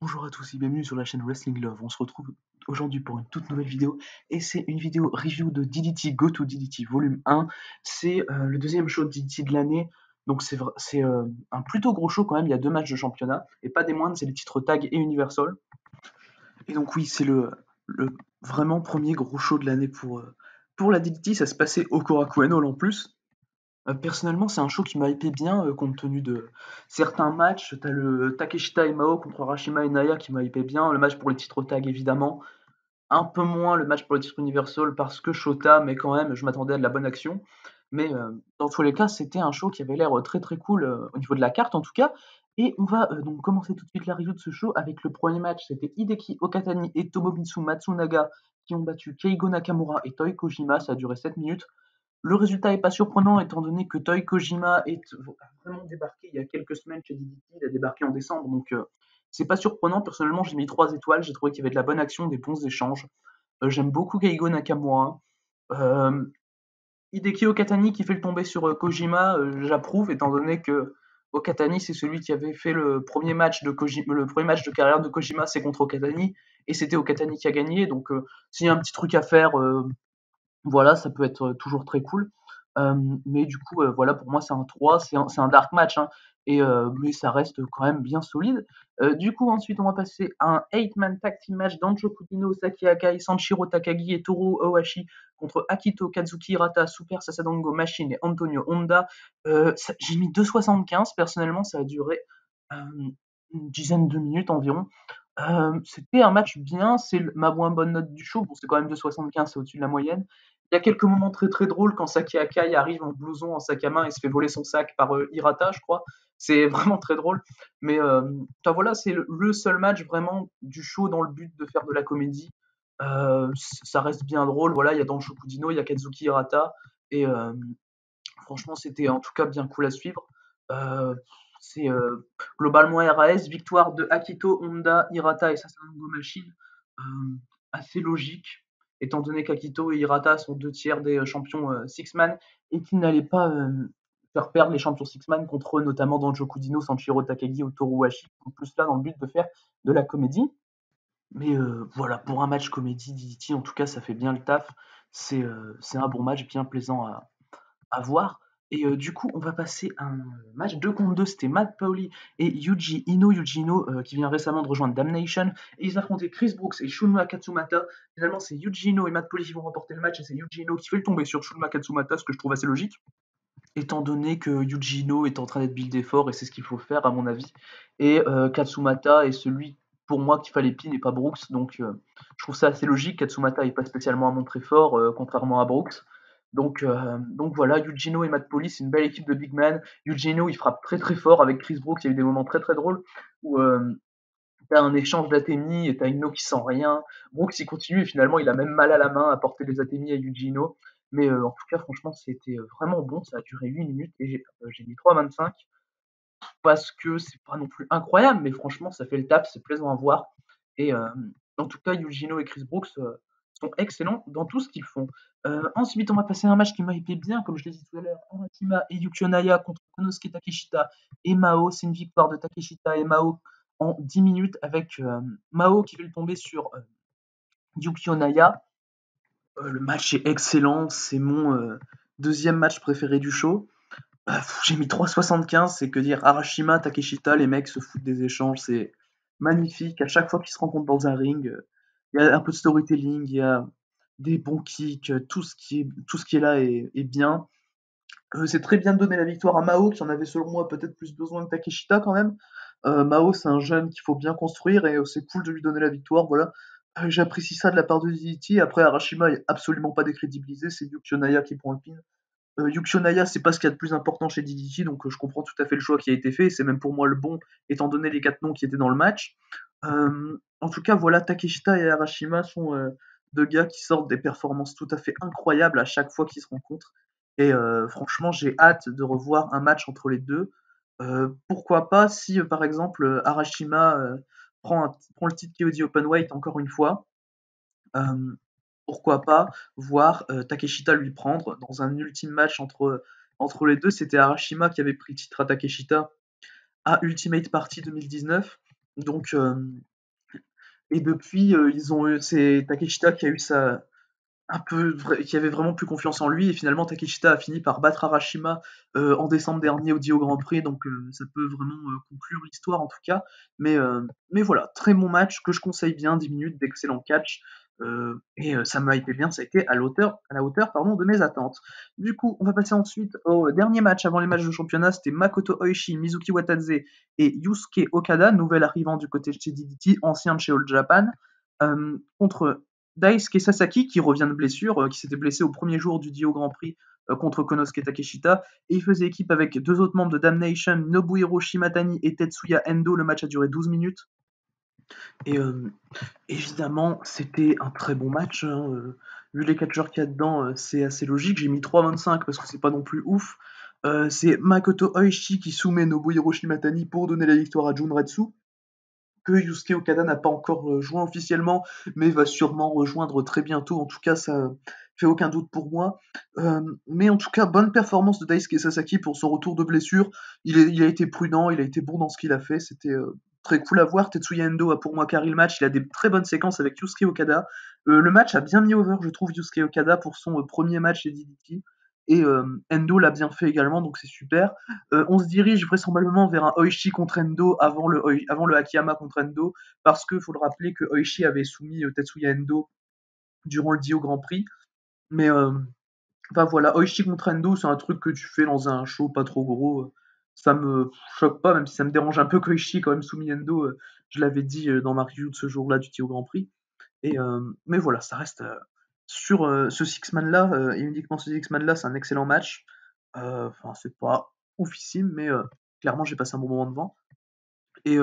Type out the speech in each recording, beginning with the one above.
Bonjour à tous et bienvenue sur la chaîne Wrestling Love. On se retrouve aujourd'hui pour une toute nouvelle vidéo et c'est une vidéo review de DDT Go to DDT Volume 1. C'est le deuxième show de DDT de l'année, donc c'est un plutôt gros show quand même. Il y a deux matchs de championnat et pas des moindres, c'est les titres tag et Universal. Et donc oui, c'est le vraiment premier gros show de l'année pour la DDT. Ça se passait au Korakuen Hall en plus. Personnellement, c'est un show qui m'a hypé bien, compte tenu de certains matchs. T'as le Takeshita et Mao contre Arashima et Naya qui m'a hypé bien. Le match pour les titres tag, évidemment. Un peu moins le match pour le titre Universal parce que Shota, mais quand même, je m'attendais à de la bonne action. Mais dans tous les cas, c'était un show qui avait l'air très très cool au niveau de la carte en tout cas. Et on va donc commencer tout de suite la review de ce show avec le premier match. C'était Hideki Okatani et Tomomitsu Matsunaga qui ont battu Keigo Nakamura et Toi Kojima. Ça a duré 7 minutes. Le résultat est pas surprenant étant donné que Toi Kojima a vraiment débarqué il y a quelques semaines chez DDT, il a débarqué en décembre, donc c'est pas surprenant. Personnellement, j'ai mis 3 étoiles, j'ai trouvé qu'il y avait de la bonne action, des bons échanges. J'aime beaucoup Keigo Nakamura. Euh, Hideki Okatani qui fait le tomber sur Kojima, j'approuve étant donné que Okatani c'est celui qui avait fait le premier match de carrière de Kojima, c'est contre Okatani et c'était Okatani qui a gagné. Donc s'il y a un petit truc à faire, voilà, ça peut être toujours très cool. Mais du coup, voilà, pour moi, c'est un 3, c'est un dark match, hein, mais ça reste quand même bien solide. Du coup, ensuite, on va passer à un 8-man tag team match d'Anjo Kudino, Saki Akai, Sanshiro Takagi et Toru Owashi contre Akito, Kazuki Hirata, Super Sasadango Machine et Antonio Honda. J'ai mis 2,75, personnellement, ça a duré une dizaine de minutes environ. C'était un match bien, c'est ma moins bonne note du show. Bon, c'est quand même 2,75, c'est au-dessus de la moyenne. Il y a quelques moments très très drôles quand Saki Akai arrive en blouson, en sac à main et se fait voler son sac par Hirata, je crois. C'est vraiment très drôle. Mais voilà, c'est le seul match vraiment du show dans le but de faire de la comédie. Ça reste bien drôle. Voilà, il y a dans le Shokudino, il y a Kazuki Hirata. Et franchement, c'était en tout cas bien cool à suivre. Euh, c'est globalement RAS, victoire de Akito, Honda, Hirata et Sasadango Machine. Assez logique, étant donné qu'Akito et Hirata sont 2 tiers des champions Six-Man et qu'ils n'allaient pas faire perdre les champions Six-Man contre eux, notamment dans Jokudino, Sanshiro Takagi ou Toruwashi, en plus là dans le but de faire de la comédie. Mais voilà, pour un match comédie, DDT, en tout cas, ça fait bien le taf. C'est un bon match, bien plaisant à voir. Et du coup, on va passer à un match 2 contre 2. C'était Matt Pauli et Yuji Ino. Yuji Ino qui vient récemment de rejoindre Damnation. Et ils affrontaient Chris Brooks et Shunma Katsumata. Finalement, c'est Yuji Ino et Matt Pauli qui vont remporter le match. Et c'est Yuji Ino qui fait le tomber sur Shunma Katsumata, ce que je trouve assez logique. Étant donné que Yuji Ino est en train d'être buildé fort et c'est ce qu'il faut faire, à mon avis. Et Katsumata est celui pour moi qu'il fallait pin et pas Brooks. Donc je trouve ça assez logique. Katsumata n'est pas spécialement à montrer fort, contrairement à Brooks. Donc voilà, Eugino et Matt Pauli, c'est une belle équipe de big man. Eugino, il frappe très très fort avec Chris Brooks. Il y a eu des moments très très drôles où t'as un échange d'Atemi et t'as Ino qui sent rien. Brooks, il continue et finalement, il a même mal à la main à porter les Atemi à Eugino. Mais en tout cas, franchement, c'était vraiment bon. Ça a duré 8 minutes et j'ai mis 3,25 parce que c'est pas non plus incroyable, mais franchement, ça fait le taf, c'est plaisant à voir. Et en tout cas, Eugino et Chris Brooks sont excellents dans tout ce qu'ils font. Ensuite, on va passer à un match qui m'a hypé bien, comme je l'ai dit tout à l'heure, Aratima et Yukio Naya contre Konosuke Takeshita et Mao. C'est une victoire de Takeshita et Mao en 10 minutes avec Mao qui fait le tomber sur Yukio Naya. Le match est excellent, c'est mon deuxième match préféré du show. J'ai mis 3,75, c'est que dire Arashima, Takeshita, les mecs se foutent des échanges, c'est magnifique. À chaque fois qu'ils se rencontrent dans un ring, il y a un peu de storytelling, il y a des bons kicks, tout ce qui est là est bien. C'est très bien de donner la victoire à Mao, qui en avait selon moi peut-être plus besoin que Takeshita quand même. Mao, c'est un jeune qu'il faut bien construire et c'est cool de lui donner la victoire. Voilà. J'apprécie ça de la part de DDT. Après, Arashima est absolument pas décrédibilisé, c'est Yukio Naya qui prend le pin. Yukio Naya, c'est pas ce qu'il y a de plus important chez DDT, donc je comprends tout à fait le choix qui a été fait. C'est même pour moi le bon, étant donné les 4 noms qui étaient dans le match. En tout cas, voilà, Takeshita et Arashima sont 2 gars qui sortent des performances tout à fait incroyables à chaque fois qu'ils se rencontrent. Et franchement, j'ai hâte de revoir un match entre les deux. Pourquoi pas si, par exemple, Arashima prend le titre KOD Openweight encore une fois. Euh, Pourquoi pas voir Takeshita lui prendre dans un ultime match entre les deux. C'était Arashima qui avait pris le titre à Takeshita à Ultimate Party 2019. Donc Et depuis, c'est Takeshita qui a eu qui avait vraiment plus confiance en lui, et finalement Takeshita a fini par battre Arashima en décembre dernier au Dio Grand Prix, donc ça peut vraiment conclure l'histoire en tout cas. Mais voilà, très bon match que je conseille bien, 10 minutes d'excellent catch. Ça m'a été bien, ça a été à la hauteur pardon, de mes attentes. Du coup, on va passer ensuite au dernier match avant les matchs de championnat, c'était Makoto Oishi, Mizuki Watadze et Yusuke Okada, nouvel arrivant du côté de chez DDT, ancien de chez All Japan, contre Daisuke Sasaki, qui revient de blessure, qui s'était blessé au premier jour du Dio Grand Prix contre Konosuke Takeshita, et il faisait équipe avec deux autres membres de Damnation, Nobuhiro Shimatani et Tetsuya Endo. Le match a duré 12 minutes. Et évidemment, c'était un très bon match, hein, vu les catcheurs qu'il y a dedans, c'est assez logique. J'ai mis 3,25 parce que c'est pas non plus ouf. C'est Makoto Oishi qui soumet Nobuhiro Shimatani pour donner la victoire à Junretsu, que Yusuke Okada n'a pas encore joint officiellement, mais va sûrement rejoindre très bientôt. En tout cas, ça fait aucun doute pour moi. Mais en tout cas, bonne performance de Daisuke Sasaki pour son retour de blessure. Il a été prudent, il a été bon dans ce qu'il a fait. C'était très cool à voir. Tetsuya Endo a pour moi carré le match. Il a des très bonnes séquences avec Yusuke Okada. Le match a bien mis over, je trouve, Yusuke Okada pour son premier match chez DDT. Et Endo l'a bien fait également, donc c'est super. On se dirige vraisemblablement vers un Oishi contre Endo avant le Akiyama contre Endo, parce qu'il faut le rappeler que Oishi avait soumis Tetsuya Endo durant le Dio Grand Prix. Mais enfin voilà, Oishi contre Endo, c'est un truc que tu fais dans un show pas trop gros. Ça me choque pas, même si ça me dérange un peu qu'Oishi quand même soumis Endo. Je l'avais dit dans ma review de ce jour-là du Dio Grand Prix. Mais voilà, ça reste sur ce Six-Man-là, et uniquement ce Six-Man-là, c'est un excellent match. Enfin, c'est pas oufissime, mais clairement, j'ai passé un bon moment devant. Et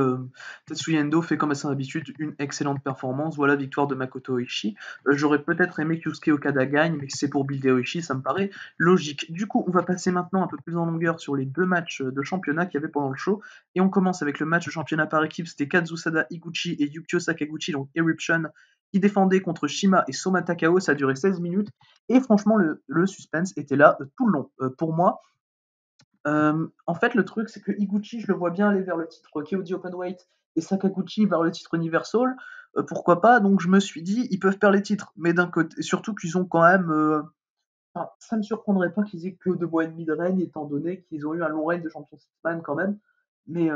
Tetsuya Endo fait comme à son habitude une excellente performance. Voilà, victoire de Makoto Oishi. J'aurais peut-être aimé que Yusuke Okada gagne, mais c'est pour builder Oishi, ça me paraît logique. Du coup, on va passer maintenant un peu plus en longueur sur les deux matchs de championnat qu'il y avait pendant le show. Et on commence avec le match de championnat par équipe. C'était Kazusada Higuchi et Yukio Sakaguchi, donc Eruption, qui défendaient contre Shima et Soma Takao. Ça a duré 16 minutes. Et franchement, le suspense était là tout le long. Pour moi, en fait, le truc, c'est que Higuchi, je le vois bien aller vers le titre KOD Openweight et Sakaguchi vers le titre Universal. Pourquoi pas? Donc je me suis dit, ils peuvent perdre les titres. Mais d'un côté, surtout qu'ils ont quand même. Enfin, ça me surprendrait pas qu'ils aient que 2 mois et demi de règne, étant donné qu'ils ont eu un long règne de champion Six-Man quand même. Mais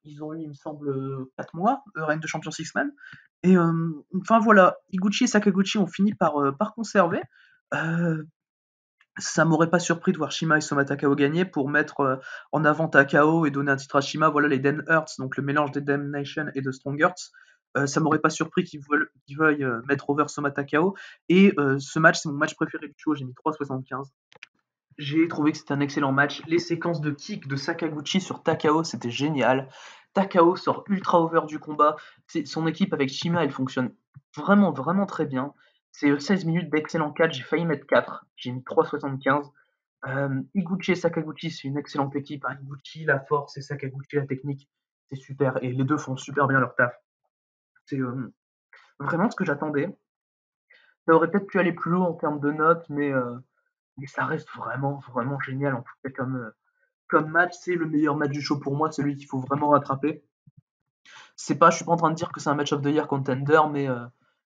ils ont eu, il me semble, 4 mois de règne de champion Six-Man. Et enfin voilà, Higuchi et Sakaguchi ont fini par conserver. Euh, Ça m'aurait pas surpris de voir Shima et Soma Takao gagner pour mettre en avant Takao et donner un titre à Shima. Voilà les Den Hearts, donc le mélange des Damnation et de Strong Hearts. Ça m'aurait pas surpris qu'ils veuillent mettre over Soma Takao. Et ce match, c'est mon match préféré du show. J'ai mis 3,75. J'ai trouvé que c'était un excellent match. Les séquences de kick de Sakaguchi sur Takao, c'était génial. Takao sort ultra over du combat. Son équipe avec Shima, elle fonctionne vraiment, vraiment très bien. C'est 16 minutes d'excellent catch. J'ai failli mettre 4. J'ai mis 3,75. Higuchi et Sakaguchi, c'est une excellente équipe. Hein. Higuchi, la force, et Sakaguchi, la technique. C'est super. Et les deux font super bien leur taf. C'est vraiment ce que j'attendais. Ça aurait peut-être pu aller plus haut en termes de notes, mais ça reste vraiment, vraiment génial. En tout cas, comme match, c'est le meilleur match du show pour moi, celui qu'il faut vraiment rattraper. Je suis pas en train de dire que c'est un match of the year contender,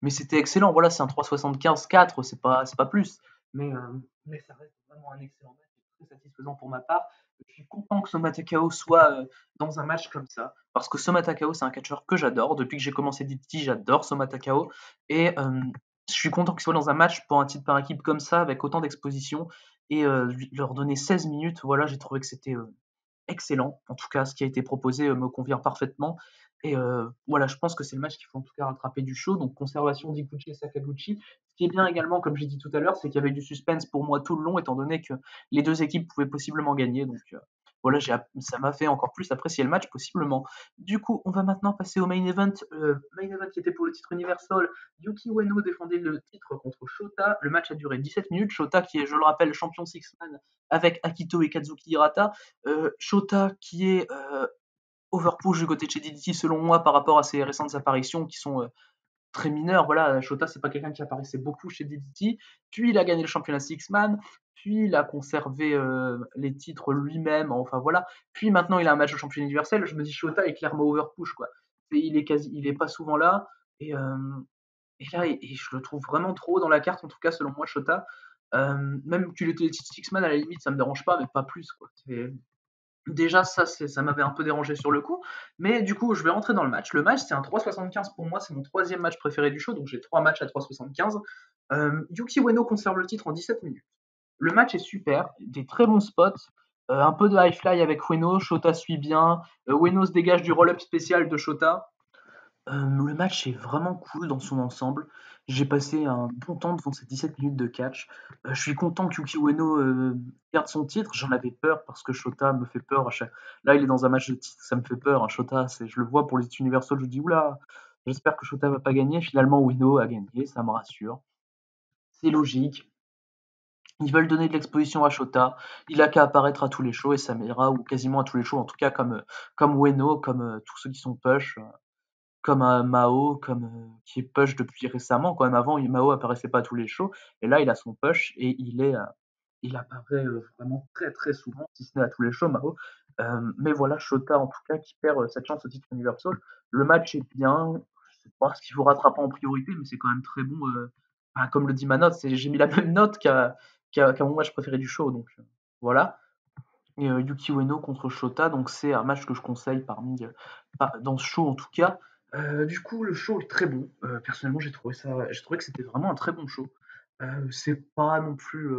mais c'était excellent. Voilà, c'est un 3,75-4, c'est pas plus. Mais ça reste vraiment un excellent match, très satisfaisant pour ma part. Je suis content que Soma Takao soit dans un match comme ça, parce que Soma Takao, c'est un catcheur que j'adore. Depuis que j'ai commencé DT, j'adore Soma Takao. Et je suis content qu'il soit dans un match pour un titre par équipe comme ça, avec autant d'exposition, et leur donner 16 minutes. Voilà, j'ai trouvé que c'était excellent. En tout cas, ce qui a été proposé me convient parfaitement. Et voilà, je pense que c'est le match qu'il faut en tout cas rattraper du show. Donc conservation d'Iguchi et Sakaguchi. Ce qui est bien également, comme j'ai dit tout à l'heure, c'est qu'il y avait du suspense pour moi tout le long, étant donné que les deux équipes pouvaient possiblement gagner. Donc voilà, ça m'a fait encore plus apprécier le match possiblement. Du coup, on va maintenant passer au main event qui était pour le titre Universal. Yuki Ueno défendait le titre contre Shota. Le match a duré 17 minutes. Shota, qui est, je le rappelle, champion Six-Man avec Akito et Kazuki Hirata. Shota, qui est overpush du côté de chez DDT selon moi par rapport à ses récentes apparitions qui sont très mineures. Voilà, Shota, c'est pas quelqu'un qui apparaissait beaucoup chez DDT. Puis il a gagné le championnat Six-Man. Puis il a conservé les titres lui-même. Enfin voilà. Puis maintenant il a un match au championnat universel. Je me dis Shota est clairement overpush quoi. Il est pas souvent là. Et, et là, et je le trouve vraiment trop haut dans la carte, en tout cas selon moi, Shota. Même qu'il était Six-Man, à la limite, ça me dérange pas, mais pas plus, quoi. Déjà, ça m'avait un peu dérangé sur le coup. Mais du coup, je vais rentrer dans le match. Le match, c'est un 3,75 pour moi. C'est mon troisième match préféré du show. Donc j'ai 3 matchs à 3,75. Yuki Ueno conserve le titre en 17 minutes. Le match est super. Des très bons spots. Un peu de high fly avec Ueno. Shota suit bien. Ueno se dégage du roll-up spécial de Shota. Le match est vraiment cool dans son ensemble. J'ai passé un bon temps devant ces 17 minutes de catch. Je suis content que Yuki Ueno garde son titre. J'en avais peur parce que Shota me fait peur. Là, il est dans un match de titre, ça me fait peur, hein. Shota, je le vois pour les titres universels, je me dis oula, j'espère que Shota va pas gagner. Finalement, Ueno a gagné, ça me rassure. C'est logique. Ils veulent donner de l'exposition à Shota. Il a qu'à apparaître à tous les shows et ça m'ira, ou quasiment à tous les shows, en tout cas comme Ueno, comme tous ceux qui sont push. Comme un Mao, qui est push depuis récemment. Quand même, avant, Mao apparaissait pas à tous les shows, et là, il a son push et il apparaît vraiment très très souvent, si ce n'est à tous les shows, Mao. Mais voilà, Shota en tout cas qui perd cette chance au titre Universal. Le match est bien, je sais pas ce qu'il faut rattraper en priorité, mais c'est quand même très bon. Enfin, comme le dit ma note, j'ai mis la même note qu'à mon match préféré du show, donc voilà. Et Yuki Ueno contre Shota, donc c'est un match que je conseille dans ce show en tout cas. Du coup, le show est très bon. Personnellement, j'ai trouvé que c'était vraiment un très bon show. C'est pas non plus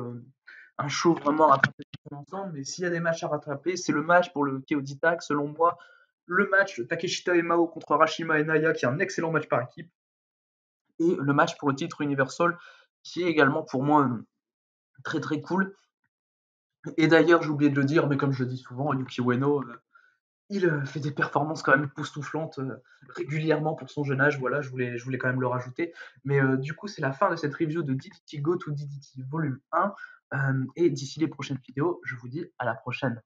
un show vraiment à rattraper dans son ensemble, mais s'il y a des matchs à rattraper, c'est le match pour le KOD Tag, selon moi. Le match Takeshita et Mao contre Arashima et Naya, qui est un excellent match par équipe. Et le match pour le titre Universal, qui est également pour moi très très cool. Et d'ailleurs, j'ai oublié de le dire, mais comme je le dis souvent, Yuki Ueno, il fait des performances quand même époustouflantes régulièrement pour son jeune âge. Voilà, je voulais quand même le rajouter. Mais du coup, c'est la fin de cette review de DDT Go to DDT Volume 1. Et d'ici les prochaines vidéos, je vous dis à la prochaine.